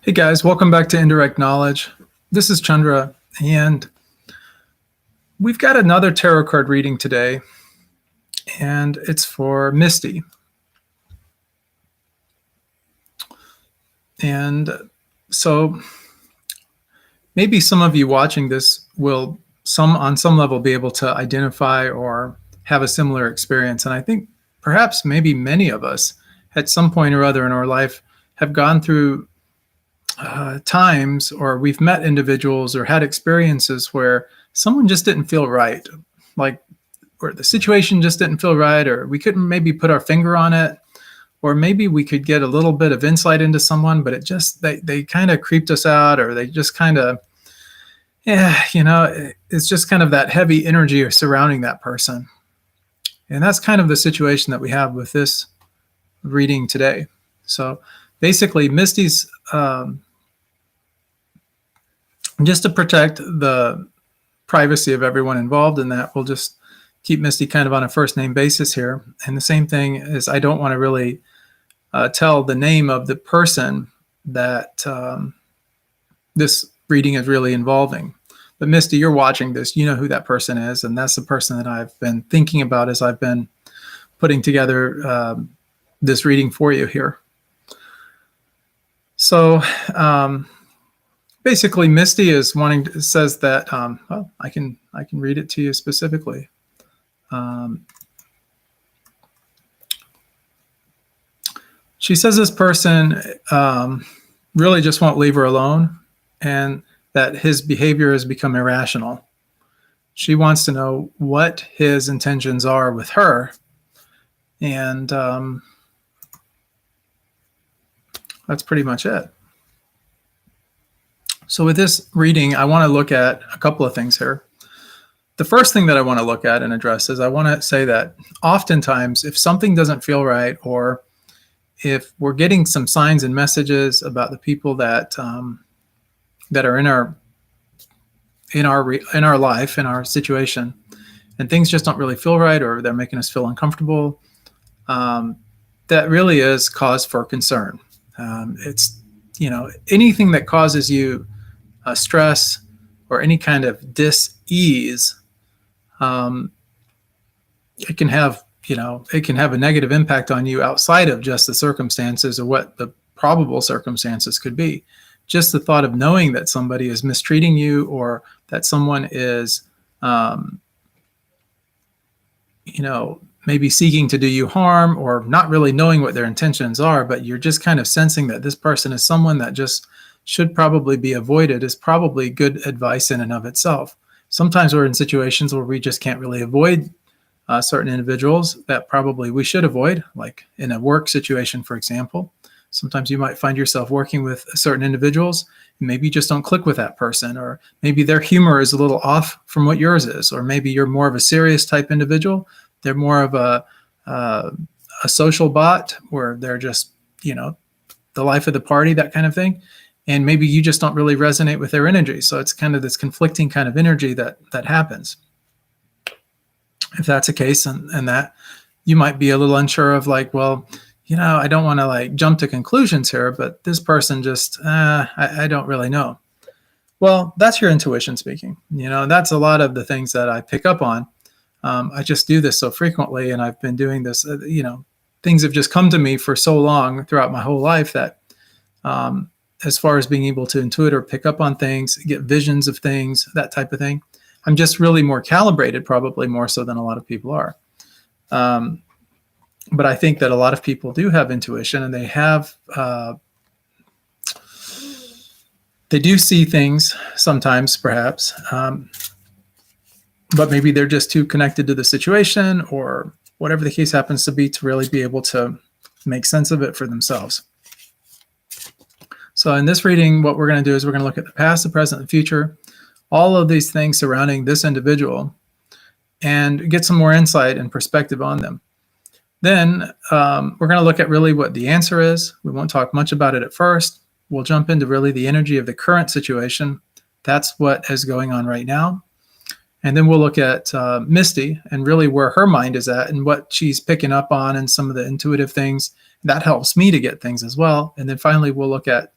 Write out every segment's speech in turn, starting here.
Hey guys, welcome back to Indirect Knowledge. This is Chandra, and we've got another tarot card reading today, and it's for Misty. And so maybe some of you watching this will on some level be able to identify or have a similar experience. And I think perhaps maybe many of us at some point or other in our life have gone through times, or we've met individuals or had experiences where someone just didn't feel right, or the situation just didn't feel right, or we couldn't maybe put our finger on it, or maybe we could get a little bit of insight into someone, but it just, they kind of creeped us out, or they just kind of, it's just kind of that heavy energy surrounding that person. And that's kind of the situation that we have with this reading today. So basically, Misty's just to protect the privacy of everyone involved in that, we'll just keep Misty kind of on a first name basis here. And the same thing is, I don't want to really tell the name of the person that this reading is really involving. But Misty, you're watching this, you know who that person is, and that's the person that I've been thinking about as I've been putting together this reading for you here. So basically, Misty is says that, well, I can read it to you specifically. She says this person really just won't leave her alone, and that his behavior has become irrational. She wants to know what his intentions are with her, and that's pretty much it. So with this reading, I want to look at a couple of things here. The first thing that I want to look at and address is I want to say that oftentimes if something doesn't feel right, or if we're getting some signs and messages about the people that are in our life, in our situation, and things just don't really feel right, or they're making us feel uncomfortable, that really is cause for concern. It's, anything that causes you stress or any kind of dis-ease, it can have a negative impact on you outside of just the circumstances or what the probable circumstances could be. Just the thought of knowing that somebody is mistreating you, or that someone is, maybe seeking to do you harm, or not really knowing what their intentions are, but you're just kind of sensing that this person is someone that just should probably be avoided, is probably good advice in and of itself. Sometimes we're in situations where we just can't really avoid certain individuals that probably we should avoid, like in a work situation, for example. Sometimes you might find yourself working with certain individuals, and maybe you just don't click with that person, or maybe their humor is a little off from what yours is, or maybe you're more of a serious type individual. They're more of a social bot, where they're just, the life of the party, that kind of thing. And maybe you just don't really resonate with their energy. So it's kind of this conflicting kind of energy that happens. If that's the case, and that you might be a little unsure of, like, well, I don't want to jump to conclusions here, but this person just, I don't really know. Well, that's your intuition speaking. That's a lot of the things that I pick up on. I just do this so frequently, and I've been doing this, things have just come to me for so long throughout my whole life that as far as being able to intuit or pick up on things, get visions of things, that type of thing, I'm just really more calibrated, probably more so than a lot of people are. But I think that a lot of people do have intuition, and they do see things sometimes, perhaps, but maybe they're just too connected to the situation, or whatever the case happens to be, to really be able to make sense of it for themselves. So in this reading, what we're going to do is we're going to look at the past, the present, and future, all of these things surrounding this individual, and get some more insight and perspective on them. Then we're going to look at really what the answer is. We won't talk much about it at first. We'll jump into really the energy of the current situation. That's what is going on right now. And then we'll look at Misty, and really where her mind is at, and what she's picking up on, and some of the intuitive things. That helps me to get things as well. And then finally, we'll look at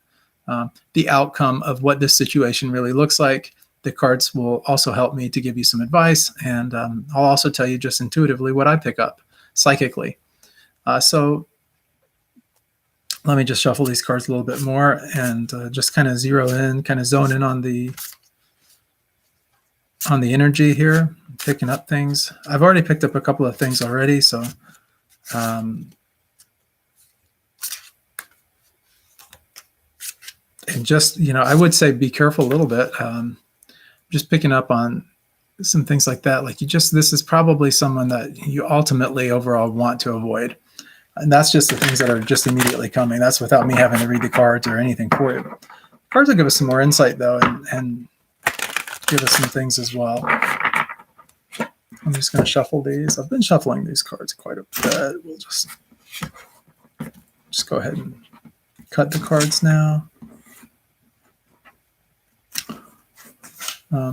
the outcome of what this situation really looks like. The cards will also help me to give you some advice, and I'll also tell you just intuitively what I pick up psychically. So let me just shuffle these cards a little bit more and just kind of zero in, kind of zone in on the energy here, picking up things. I've already picked up a couple of things already, so and just, I would say be careful a little bit. Just picking up on some things like that. Like this is probably someone that you ultimately overall want to avoid. And that's just the things that are just immediately coming. That's without me having to read the cards or anything for you. Cards will give us some more insight though, and give us some things as well. I'm just going to shuffle these. I've been shuffling these cards quite a bit. We'll just go ahead and cut the cards now.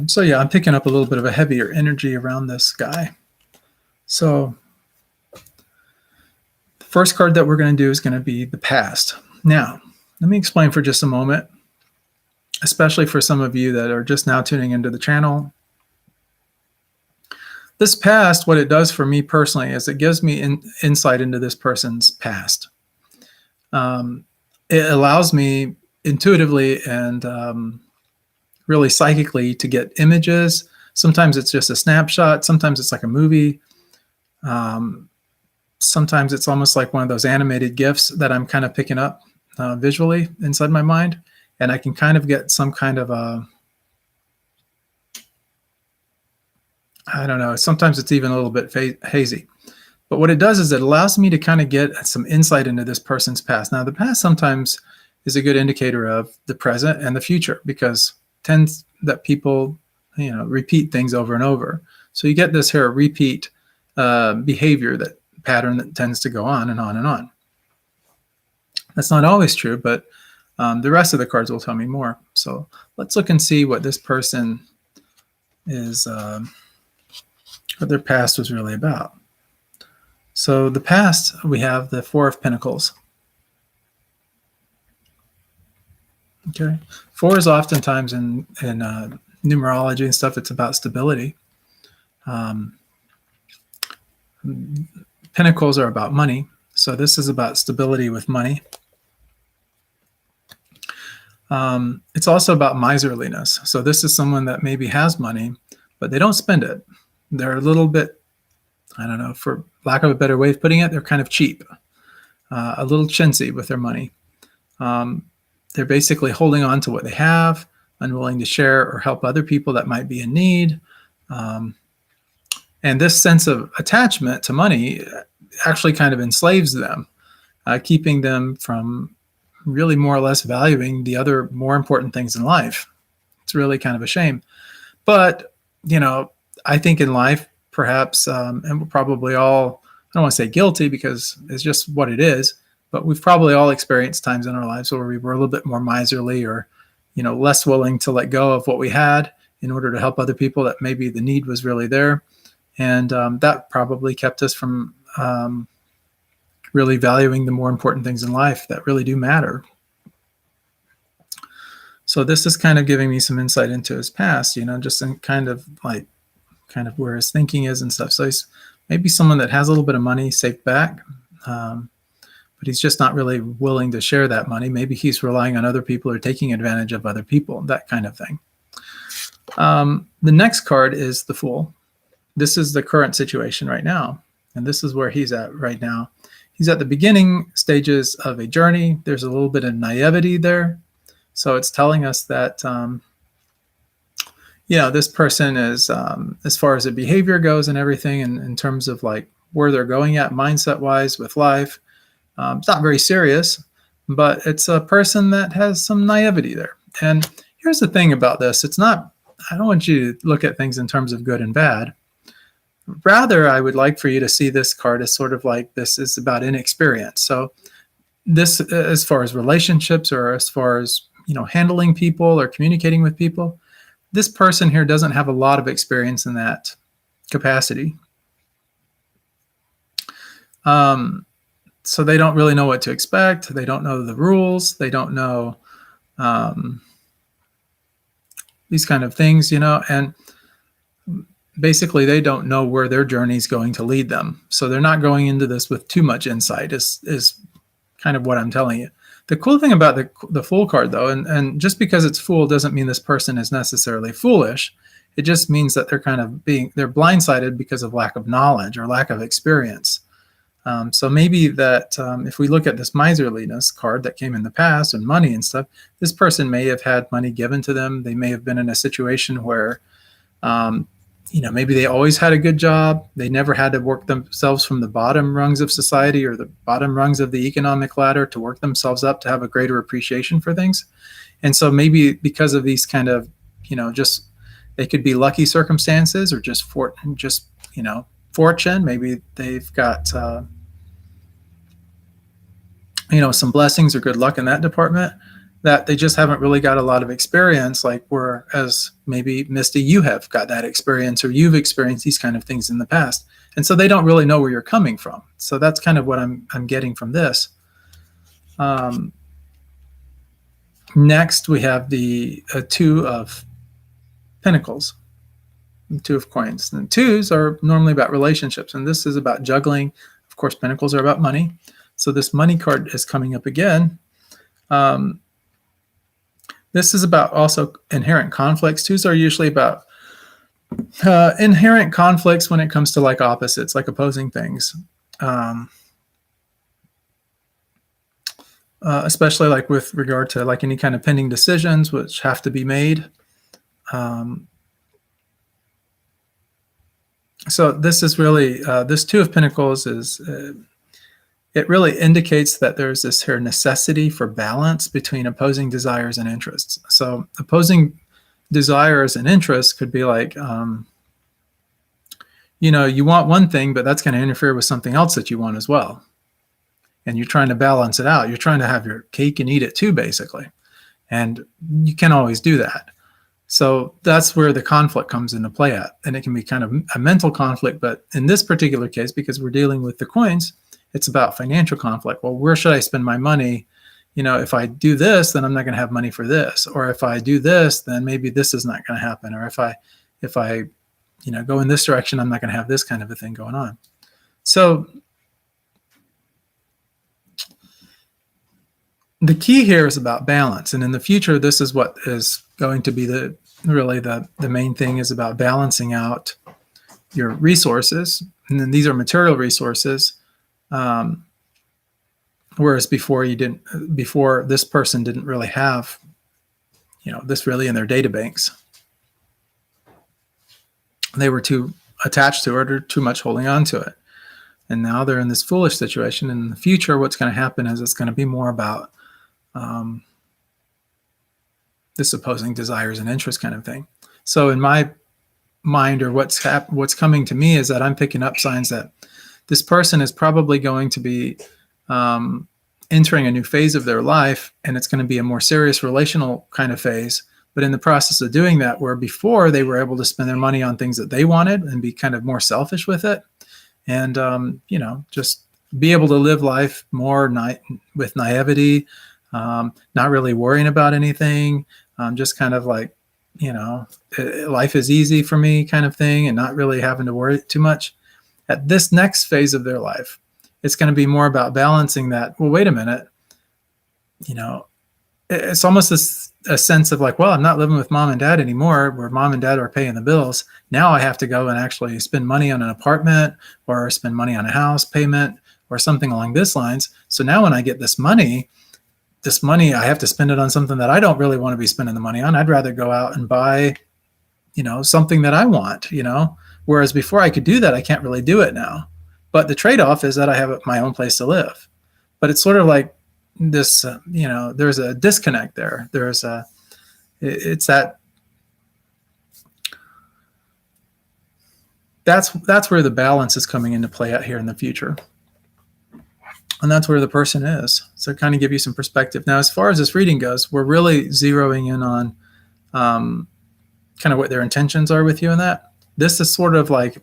So yeah, I'm picking up a little bit of a heavier energy around this guy. So the first card that we're going to do is going to be the past. Now, let me explain for just a moment, especially for some of you that are just now tuning into the channel. This past, what it does for me personally is it gives me insight into this person's past. It allows me intuitively and really psychically to get images. Sometimes it's just a snapshot. Sometimes it's like a movie. Sometimes it's almost like one of those animated GIFs that I'm kind of picking up visually inside my mind. And I can kind of get some kind of I don't know, sometimes it's even a little bit hazy. But what it does is it allows me to kind of get some insight into this person's past. Now, the past sometimes is a good indicator of the present and the future, because it tends that people, repeat things over and over. So you get this here repeat behavior, that pattern that tends to go on and on and on. That's not always true, but the rest of the cards will tell me more. So let's look and see what this person is, what their past was really about. So the past, we have the Four of Pentacles. Okay, 4 is oftentimes in numerology and stuff, it's about stability. Pentacles are about money, so this is about stability with money. It's also about miserliness. So this is someone that maybe has money, but they don't spend it. They're a little bit, I don't know, for lack of a better way of putting it, they're kind of cheap, a little chintzy with their money. They're basically holding on to what they have, unwilling to share or help other people that might be in need. And this sense of attachment to money actually kind of enslaves them, keeping them from really more or less valuing the other more important things in life. It's really kind of a shame. But, I think in life, perhaps, and we're probably all, I don't want to say guilty because it's just what it is, but we've probably all experienced times in our lives where we were a little bit more miserly or, less willing to let go of what we had in order to help other people that maybe the need was really there. And that probably kept us from really valuing the more important things in life that really do matter. So this is kind of giving me some insight into his past, just in kind of where his thinking is and stuff. So he's maybe someone that has a little bit of money saved back, but he's just not really willing to share that money. Maybe he's relying on other people or taking advantage of other people, that kind of thing. The next card is the Fool. This is the current situation right now, and this is where he's at right now. He's at the beginning stages of a journey. There's a little bit of naivety there. So it's telling us that, this person is, as far as the behavior goes and everything, and in terms of like where they're going at mindset-wise with life, it's not very serious, but it's a person that has some naivety there. And here's the thing about this. It's not, I don't want you to look at things in terms of good and bad. Rather, I would like for you to see this card as sort of like this is about inexperience. So this, as far as relationships or as far as, handling people or communicating with people, this person here doesn't have a lot of experience in that capacity. So they don't really know what to expect. They don't know the rules. They don't know um, these kind of things, and basically they don't know where their journey is going to lead them. So they're not going into this with too much insight is kind of what I'm telling you. The cool thing about the Fool card, though, and just because it's Fool doesn't mean this person is necessarily foolish. It just means that they're they're blindsided because of lack of knowledge or lack of experience. So maybe that if we look at this miserliness card that came in the past and money and stuff, this person may have had money given to them. They may have been in a situation where, maybe they always had a good job. They never had to work themselves from the bottom rungs of society or the bottom rungs of the economic ladder to work themselves up to have a greater appreciation for things. And so maybe because of these kind of, just they could be lucky circumstances or just fortune. Maybe they've got some blessings or good luck in that department, that they just haven't really got a lot of experience, like whereas maybe Misty, you have got that experience or you've experienced these kind of things in the past. And so they don't really know where you're coming from. So that's kind of what I'm getting from this. Next, we have the Two of Pentacles, Two of Coins. And twos are normally about relationships, and this is about juggling. Of course, Pentacles are about money. So this money card is coming up again. This is about also inherent conflicts. Twos are usually about inherent conflicts when it comes to like opposites, like opposing things. Especially like with regard to like any kind of pending decisions which have to be made. So this is really, this Two of Pentacles is, it really indicates that there's this here necessity for balance between opposing desires and interests. So opposing desires and interests could be like, you want one thing, but that's going to interfere with something else that you want as well. And you're trying to balance it out. You're trying to have your cake and eat it too, basically. And you can't always do that. So that's where the conflict comes into play at. And it can be kind of a mental conflict, but in this particular case, because we're dealing with the coins, it's about financial conflict. Well, where should I spend my money? If I do this, then I'm not going to have money for this. Or if I do this, then maybe this is not going to happen. Or if I go in this direction, I'm not going to have this kind of a thing going on. So the key here is about balance. And in the future, this is what is going to be the main thing, is about balancing out your resources. And then these are material resources. Whereas before this person didn't really have, this really in their data banks. They were too attached to it or too much holding on to it. And now they're in this foolish situation. And in the future, what's going to happen is it's going to be more about this opposing desires and interests kind of thing. So in my mind, or what's coming to me, is that I'm picking up signs that this person is probably going to be entering a new phase of their life, and it's going to be a more serious relational kind of phase. But in the process of doing that, where before they were able to spend their money on things that they wanted and be kind of more selfish with it, and just be able to live life more with naivety, not really worrying about anything, just kind of like, life is easy for me kind of thing, and not really having to worry too much. At this next phase of their life, it's going to be more about balancing that. Well, wait a minute. It's almost a sense of like, well, I'm not living with mom and dad anymore, where mom and dad are paying the bills. Now I have to go and actually spend money on an apartment or spend money on a house payment or something along this lines. So now when I get this money, I have to spend it on something that I don't really want to be spending the money on. I'd rather go out and buy, something that I want, whereas before I could do that, I can't really do it now. But the trade-off is that I have my own place to live. But it's sort of like this, there's a disconnect there. That's where the balance is coming into play out here in the future. And that's where the person is. So kind of give you some perspective. Now, as far as this reading goes, we're really zeroing in on kind of what their intentions are with you in that. This is sort of like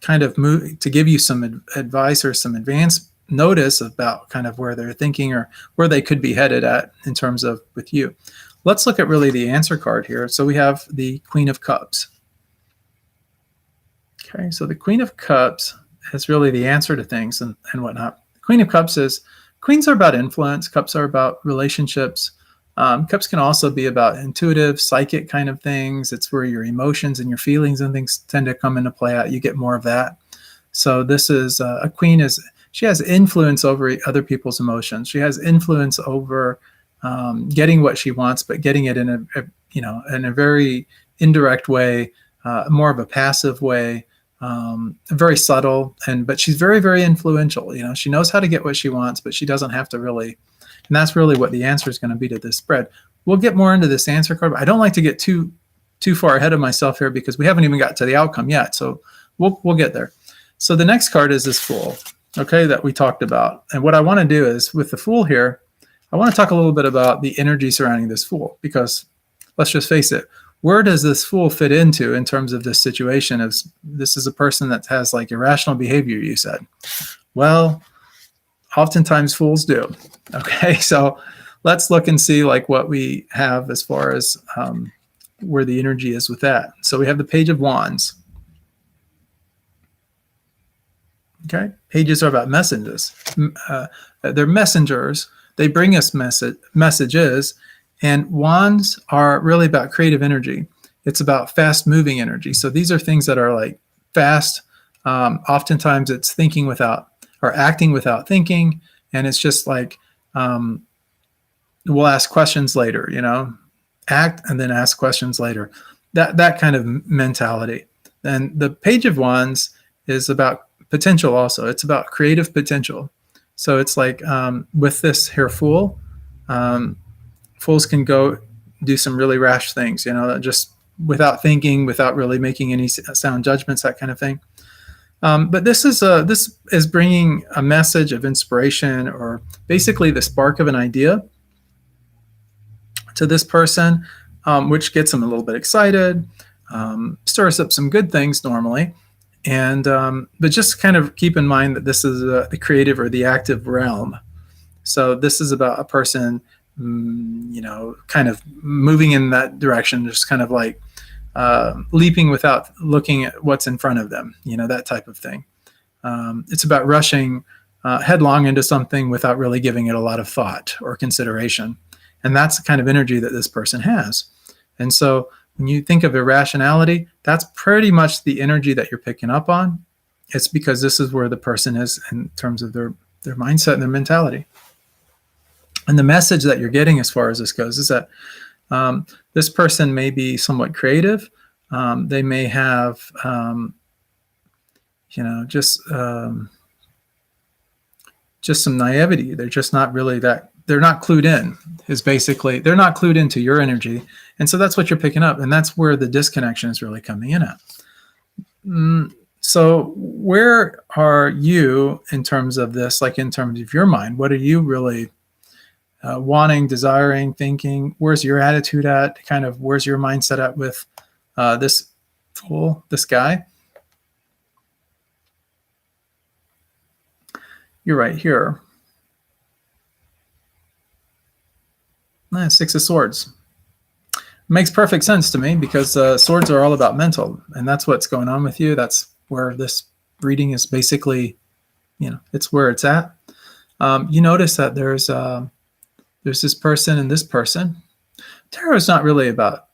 kind of to give you some advice or some advanced notice about kind of where they're thinking or where they could be headed at in terms of with you. Let's look at really the answer card here. So we have the Queen of Cups. Okay, so the Queen of Cups is really the answer to things and whatnot. The Queen of Cups is, queens are about influence, cups are about relationships. Cups can also be about intuitive, psychic kind of things. It's where your emotions and your feelings and things tend to come into play out. You get more of that. So this is a queen is, she has influence over other people's emotions. She has influence over getting what she wants, but getting it in a very indirect way, more of a passive way, very subtle, but she's very, very influential. She knows how to get what she wants, but she doesn't have to really. And that's really what the answer is going to be to this spread. We'll get more into this answer card, but I don't like to get too far ahead of myself here because we haven't even got to the outcome yet. So we'll get there. So the next card is this Fool, okay, that we talked about. And what I want to do is with the Fool here, I want to talk a little bit about the energy surrounding this Fool, because let's just face it, where does this Fool fit into in terms of this situation? As this is a person that has like irrational behavior, you said. Well, oftentimes fools do. Okay, so let's look and see like what we have as far as where the energy is with that. So we have the Page of Wands. Okay, pages are about messages. They're messengers. They bring us messages, and wands are really about creative energy. It's about fast-moving energy. So these are things that are like fast. Oftentimes it's thinking without or acting without thinking, and it's just like we'll ask questions later, act and then ask questions later. That kind of mentality. And the Page of Wands is about potential also. It's about creative potential. So it's like with this here Fool, fools can go do some really rash things, just without thinking, without really making any sound judgments, that kind of thing. But this is bringing a message of inspiration, or basically the spark of an idea to this person, which gets them a little bit excited, stirs up some good things normally. And but just kind of keep in mind that this is the creative or the active realm. So this is about a person, kind of moving in that direction, just kind of like leaping without looking at what's in front of them, that type of thing. It's about rushing headlong into something without really giving it a lot of thought or consideration. And that's the kind of energy that this person has. And so when you think of irrationality, that's pretty much the energy that you're picking up on. It's because this is where the person is in terms of their mindset and their mentality. And the message that you're getting as far as this goes is that this person may be somewhat creative. They may have, just some naivety. They're just not really that. They're not clued in. Is basically they're not clued into your energy, and so that's what you're picking up, and that's where the disconnection is really coming in at. So where are you in terms of this? Like in terms of your mind, what are you really wanting, desiring, thinking? Where's your attitude at? Kind of where's your mindset at with this Fool, this guy? You're right here. Six of Swords. Makes perfect sense to me because swords are all about mental, and that's what's going on with you. That's where this reading is basically, it's where it's at. You notice that there's this person and this person. Tarot is not really about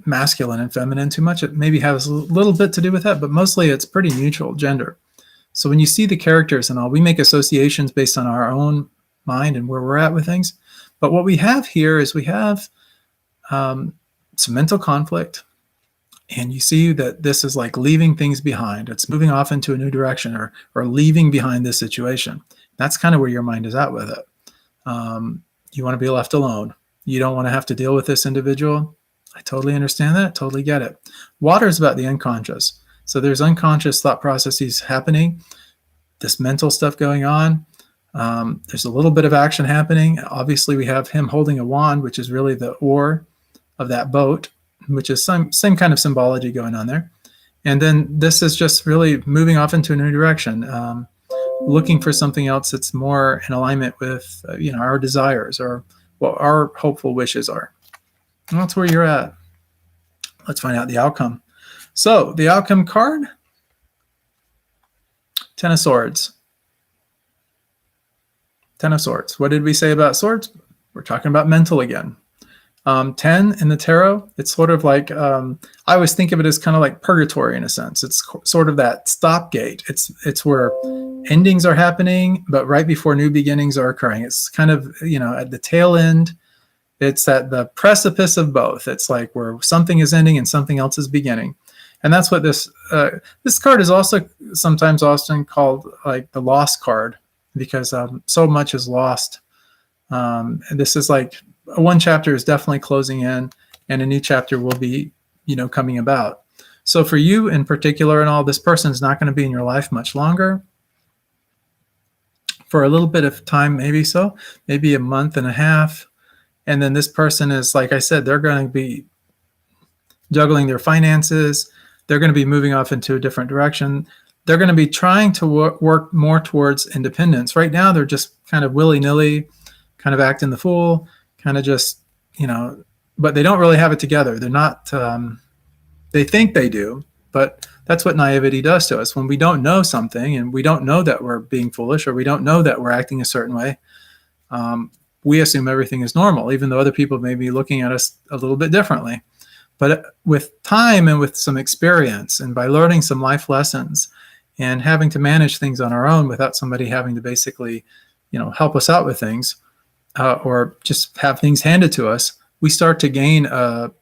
masculine and feminine too much. It maybe has a little bit to do with that, but mostly it's pretty neutral gender. So when you see the characters and all, we make associations based on our own mind and where we're at with things. But what we have here is we have some mental conflict, and you see that this is like leaving things behind. It's moving off into a new direction or leaving behind this situation. That's kind of where your mind is at with it. You want to be left alone. You don't want to have to deal with this individual. I totally understand that. Totally get it. Water is about the unconscious. So there's unconscious thought processes happening, this mental stuff going on. There's a little bit of action happening. Obviously, we have him holding a wand, which is really the oar of that boat, which is same kind of symbology going on there. And then this is just really moving off into a new direction. looking for something else that's more in alignment with our desires or what our hopeful wishes are. And that's where you're at. Let's find out the outcome. So the outcome card, Ten of Swords. Ten of Swords. What did we say about swords? We're talking about mental again. 10 in the tarot, it's sort of like, I always think of it as kind of like purgatory in a sense. It's sort of that stop gate. It's where endings are happening, but right before new beginnings are occurring. It's kind of, at the tail end. It's at the precipice of both. It's like where something is ending and something else is beginning. And that's what this card is also sometimes often called like the lost card, because so much is lost. And this is like one chapter is definitely closing in, and a new chapter will be, coming about. So for you in particular and all, this person is not going to be in your life much longer. For a little bit of time, maybe a month and a half. And then this person is, like I said, they're going to be juggling their finances. They're going to be moving off into a different direction. They're going to be trying to work more towards independence. Right now, they're just kind of willy-nilly, kind of acting the fool, kind of just, but they don't really have it together. They're not, they think they do, but that's what naivety does to us. When we don't know something and we don't know that we're being foolish, or we don't know that we're acting a certain way, we assume everything is normal, even though other people may be looking at us a little bit differently. But with time and with some experience, and by learning some life lessons and having to manage things on our own without somebody having to basically, help us out with things, or just have things handed to us, we start to gain, our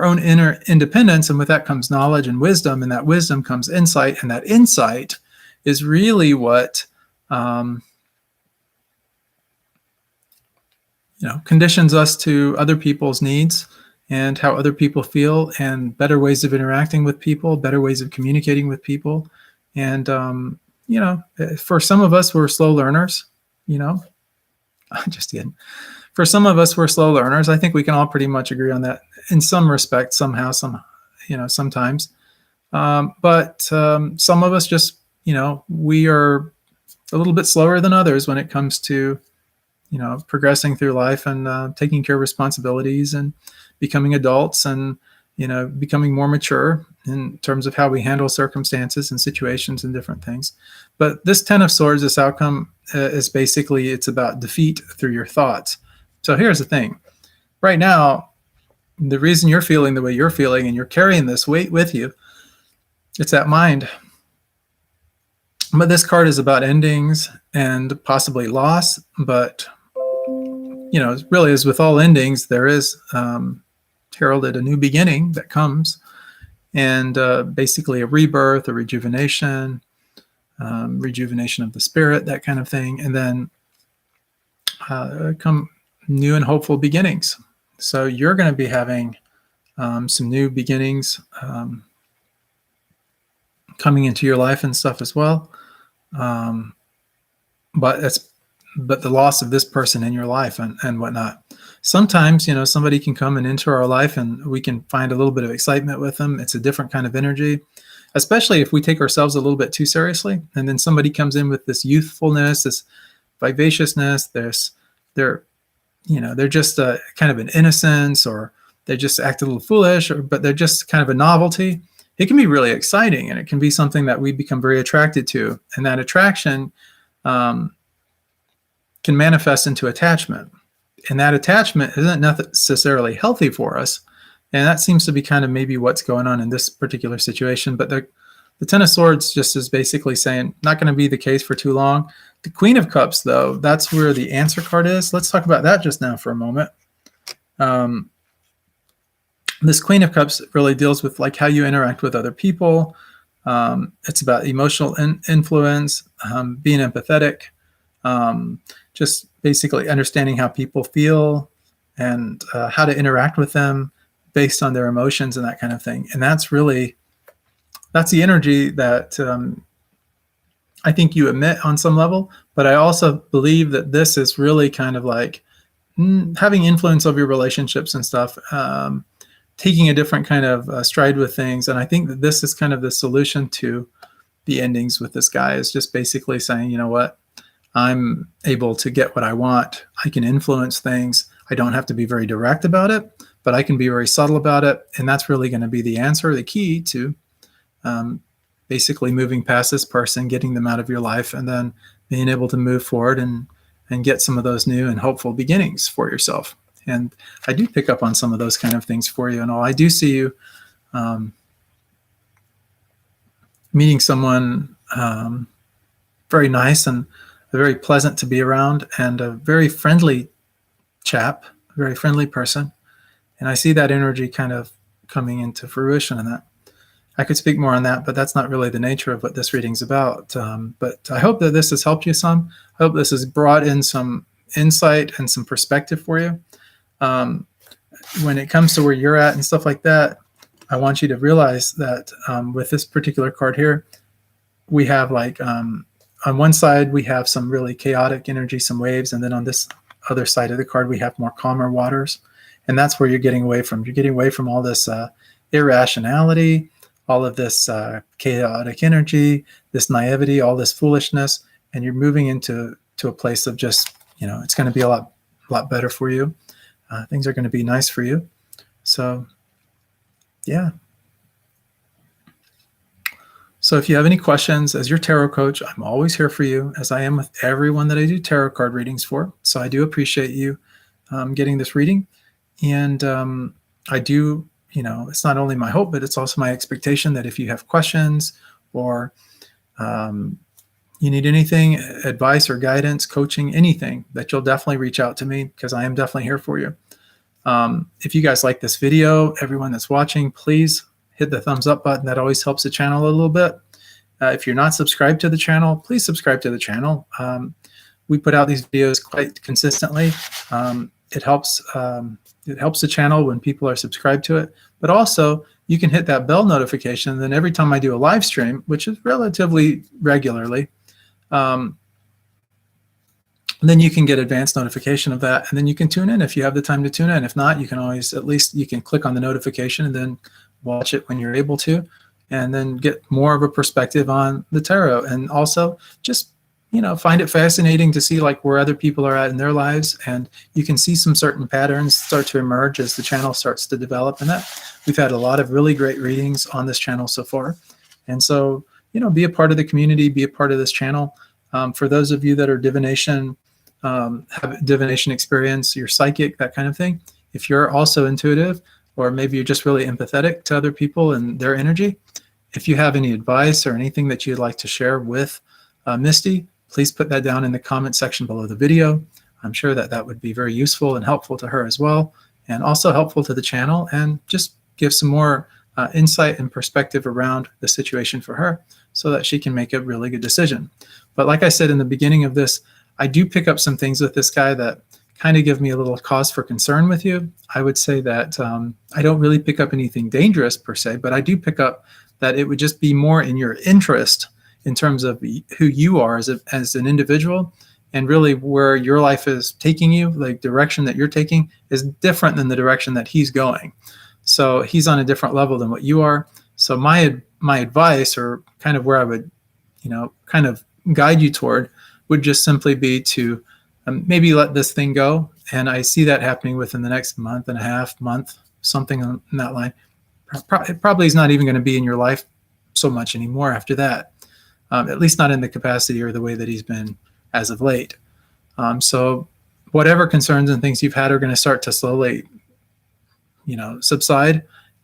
own inner independence. And with that comes knowledge and wisdom, and that wisdom comes insight. And that insight is really what, conditions us to other people's needs and how other people feel, and better ways of interacting with people, better ways of communicating with people. And, for some of us, we're slow learners, just kidding. For some of us, we're slow learners. I think we can all pretty much agree on that in some respect, somehow, sometimes. But some of us just, we are a little bit slower than others when it comes to, progressing through life and taking care of responsibilities and becoming adults and, becoming more mature in terms of how we handle circumstances and situations and different things. But this Ten of Swords, this outcome is basically, it's about defeat through your thoughts. So here's the thing. Right now, the reason you're feeling the way you're feeling and you're carrying this weight with you, it's that mind. But this card is about endings and possibly loss. But, really, as with all endings, there is heralded a new beginning that comes, and basically a rebirth, a rejuvenation of the spirit, that kind of thing. And then come new and hopeful beginnings. So you're going to be having some new beginnings coming into your life and stuff as well. But the loss of this person in your life and whatnot. Sometimes, somebody can come and enter our life and we can find a little bit of excitement with them. It's a different kind of energy, especially if we take ourselves a little bit too seriously. And then somebody comes in with this youthfulness, this vivaciousness, they're just kind of an innocence, or they just act a little foolish, but they're just kind of a novelty. It can be really exciting, and it can be something that we become very attracted to. And that attraction can manifest into attachment. And that attachment isn't necessarily healthy for us. And that seems to be kind of maybe what's going on in this particular situation. But the Ten of Swords just is basically saying, not going to be the case for too long. The Queen of Cups, though, that's where the answer card is. Let's talk about that just now for a moment. This Queen of Cups really deals with like how you interact with other people. It's about emotional influence, being empathetic, just basically understanding how people feel and how to interact with them based on their emotions and that kind of thing. And that's the energy that I think you emit on some level. But I also believe that this is really kind of like having influence over your relationships and stuff, taking a different kind of stride with things. And I think that this is kind of the solution to the endings with this guy is just basically saying, you know what, I'm able to get what I want. I can influence things. I don't have to be very direct about it, but I can be very subtle about it. And that's really going to be the answer, the key to basically moving past this person, getting them out of your life, and then being able to move forward and get some of those new and hopeful beginnings for yourself. And I do pick up on some of those kind of things for you and all. I do see you meeting someone very nice and very pleasant to be around, and a very friendly chap, a very friendly person. And I see that energy kind of coming into fruition in that. I could speak more on that, but that's not really the nature of what this reading's about. But I hope that this has helped you some. I hope this has brought in some insight and some perspective for you. When it comes to where you're at and stuff like that, I want you to realize that with this particular card here, we have like, on one side, we have some really chaotic energy, some waves. And then on this other side of the card, we have more calmer waters. And that's where you're getting away from. You're getting away from all this irrationality, all of this chaotic energy, this naivety, all this foolishness, and you're moving into a place of just, it's going to be a lot better for you. Things are going to be nice for you. So, yeah. So if you have any questions, as your tarot coach, I'm always here for you, as I am with everyone that I do tarot card readings for. So I do appreciate you getting this reading. And I do, it's not only my hope, but it's also my expectation that if you have questions or you need anything, advice or guidance, coaching, anything, that you'll definitely reach out to me, because I am definitely here for you. If you guys like this video, everyone that's watching, please hit the thumbs up button. That always helps the channel a little bit. If you're not subscribed to the channel, please subscribe to the channel. We put out these videos quite consistently. It helps the channel when people are subscribed to it, but also you can hit that bell notification. And then every time I do a live stream, which is relatively regularly, then you can get advanced notification of that. And then you can tune in if you have the time to tune in. If not, you can always, at least you can click on the notification and then watch it when you're able to, and then get more of a perspective on the tarot. And also just, find it fascinating to see like where other people are at in their lives. And you can see some certain patterns start to emerge as the channel starts to develop. And that we've had a lot of really great readings on this channel so far. And so, be a part of the community, be a part of this channel. For those of you that are divination, have divination experience, you're psychic, that kind of thing. If you're also intuitive, or maybe you're just really empathetic to other people and their energy, if you have any advice or anything that you'd like to share with Misty, please put that down in the comment section below the video. I'm sure that would be very useful and helpful to her as well, and also helpful to the channel, and just give some more insight and perspective around the situation for her so that she can make a really good decision. But like I said in the beginning of this, I do pick up some things with this guy that kind of give me a little cause for concern with you. I would say that I don't really pick up anything dangerous per se, but I do pick up that it would just be more in your interest in terms of who you are as an individual, and really where your life is taking you. Like direction that you're taking is different than the direction that he's going. So he's on a different level than what you are. So my advice, or kind of where I would, kind of guide you toward, would just simply be to maybe let this thing go. And I see that happening within the next month and a half, something in that line. It probably is not even going to be in your life so much anymore after that, at least not in the capacity or the way that he's been as of late. So whatever concerns and things you've had are going to start to slowly, subside.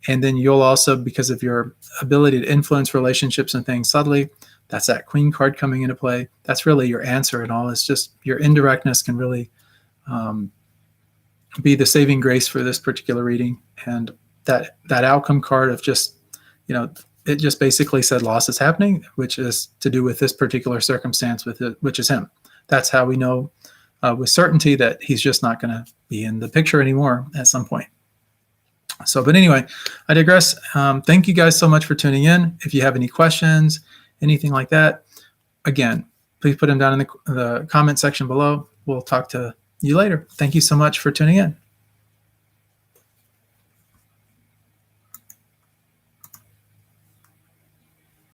And then you'll also, because of your ability to influence relationships and things subtly, that's that Queen card coming into play. That's really your answer and all. It's just your indirectness can really be the saving grace for this particular reading. And that outcome card of just, it just basically said loss is happening, which is to do with this particular circumstance with it, which is him. That's how we know with certainty that he's just not going to be in the picture anymore at some point. So, but anyway, I digress. Thank you guys so much for tuning in. If you have any questions, anything like that, again, please put them down in the comment section below. We'll talk to you later. Thank you so much for tuning in.